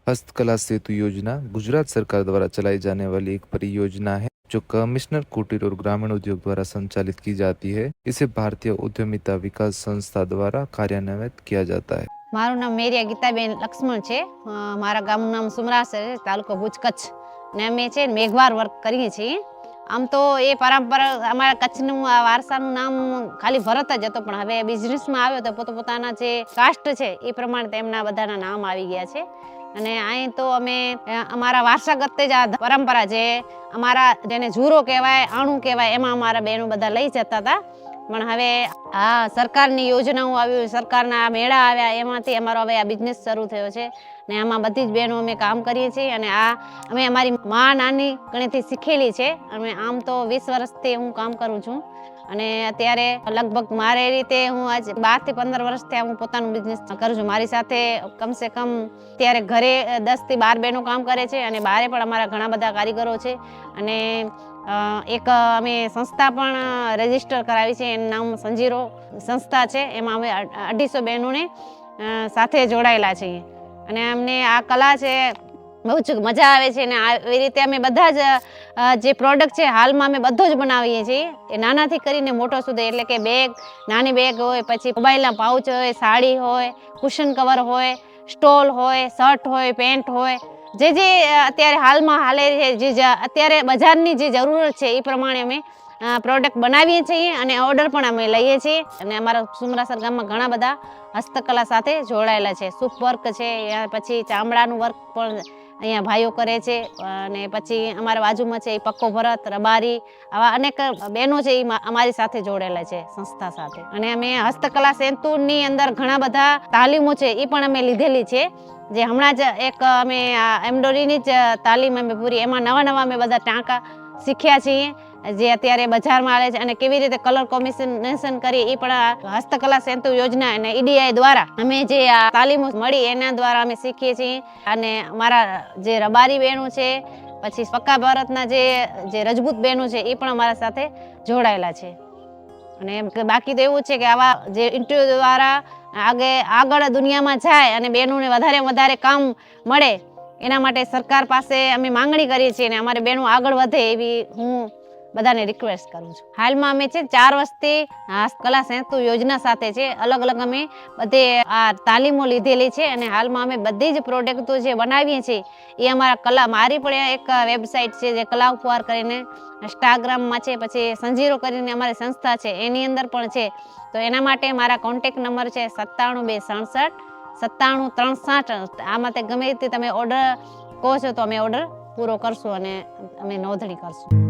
हस्तकला सेतु योजना गुजरात सरकार द्वारा चलाई जाने वाली एक परियोजना है जो कमिश्नर कुटीर और ग्रामीण उद्योग द्वारा संचालित की जाती है। इसे भारतीय उद्यमिता विकास संस्था द्वारा कार्यान्वित किया जाता है। मारू नाम मेरिया गीताबेन लक्ष्मण है। मारा गामનું નામ સુમરાસર છે, તાલુકો ભુજ કચ્છ ને અમે છે મેઘવાર વર્ક કરીએ છીએ। આમ તો એ પરંપરા અમારા કચ્છનું વારસાનું નામ ખાલી ભરત જ હતો, પણ હવે બિઝનેસમાં આવ્યો તો પોતપોતાના જે કાસ્ટ છે એ પ્રમાણે તેમના બધાના નામ આવી ગયા છે। અને અહીં તો અમે અમારા વારસાગત જ આ પરંપરા જે અમારા જેને જૂરો કહેવાય, આણું કહેવાય, એમાં અમારા બહેનો બધા લઈ જતા હતા। પણ હવે આ સરકારની યોજનાઓ આવી, સરકારના મેળા આવ્યા, એમાંથી અમારો હવે આ બિઝનેસ શરૂ થયો છે ને આમાં બધી જ બહેનો અમે કામ કરીએ છીએ। અને આ અમે અમારી મા નાની ગણેથી શીખેલી છે। અમે આમ તો 20 વર્ષથી હું કામ કરું છું અને અત્યારે લગભગ મારી રીતે હું આજ 12 થી 15 વર્ષથી હું પોતાનું બિઝનેસ કરું છું। મારી સાથે કમસે કમ અત્યારે ઘરે 10 થી 12 બહેનો કામ કરે છે અને બહારે પણ અમારા ઘણા બધા કારીગરો છે। અને એક અમે સંસ્થા પણ રજીસ્ટર કરાવી છે, એનું નામ સંજીરો સંસ્થા છે। એમાં અમે 250 બહેનોને સાથે જોડાયેલા છીએ અને અમને આ કલા છે બહુ જ મજા આવે છે। અને આવી રીતે અમે બધા જ જે પ્રોડક્ટ છે હાલમાં અમે બધો જ બનાવીએ છીએ, એ નાનાથી કરીને મોટો સુધી। એટલે કે બેગ, નાની બેગ હોય, પછી મોબાઈલના પાઉચ હોય, સાડી હોય, કુશન કવર હોય, સ્ટોલ હોય, શર્ટ હોય, પેન્ટ હોય, જે અત્યારે હાલમાં હાલે છે, જે અત્યારે બજારની જે જરૂરત છે એ પ્રમાણે અમે પ્રોડક્ટ બનાવીએ છીએ અને ઓર્ડર પણ અમે લઈએ છીએ। અને અમારા સુમરાસર ગામમાં ઘણા બધા હસ્તકલા સાથે જોડાયેલા છે। સૂપ વર્ક છે, પછી ચામડાનું વર્ક પણ અહીંયા ભાઈઓ કરે છે। અને પછી અમારા બાજુમાં છે એ પક્કો ભરત, રબારી, આવા અનેક બહેનો છે એ અમારી સાથે જોડાયેલા છે સંસ્થા સાથે। અને અમે હસ્તકલા સેતુની અંદર ઘણા બધા તાલીમો છે એ પણ અમે લીધેલી છે। જે હમણાં જ એક અમે એમ્બ્રોઇડરીની જ તાલીમ અમે પૂરી, એમાં નવા અમે બધા ટાંકા શીખ્યા છીએ જે અત્યારે બજારમાં આવે છે। અને કેવી રીતે કલર કોમ્બિનેશન કરી એ પણ હસ્તકલા સેતુ યોજના અને ઈડીઆઈ દ્વારા અમે જે આ તાલીમો મળી એના દ્વારા અમે શીખીએ છીએ। અને અમારા જે રબારી બહેનો છે, પછી પક્કા ભારતના જે રજપૂત બહેનો છે એ પણ અમારા સાથે જોડાયેલા છે। અને બાકી તો એવું છે કે આવા જે ઇન્ટરવ્યુ દ્વારા આગળ દુનિયામાં જાય અને બહેનોને વધારે કામ મળે એના માટે સરકાર પાસે અમે માંગણી કરીએ છીએ અને અમારી બહેનો આગળ વધે એવી હું બધાને રિક્વેસ્ટ કરું છું। હાલમાં અમે છે 4 વર્ષથી હસ્તકલા સેતુ યોજના સાથે છે અલગ અમે બધે આ તાલીમો લીધેલી છે। અને હાલમાં અમે બધી જ પ્રોડક્ટો જે બનાવીએ છીએ એ અમારા કલા, મારી પણ એક વેબસાઇટ છે જે કલા ઉપહાર કરીને ઇન્સ્ટાગ્રામમાં છે, પછી સંજીરો કરીને અમારી સંસ્થા છે એની અંદર પણ છે। તો એના માટે મારા કોન્ટેક્ટ નંબર છે 97267 97360। આમાં ગમે તે તમે ઓર્ડર કહો છો તો અમે ઓર્ડર પૂરો કરશું અને અમે નોંધણી કરશું।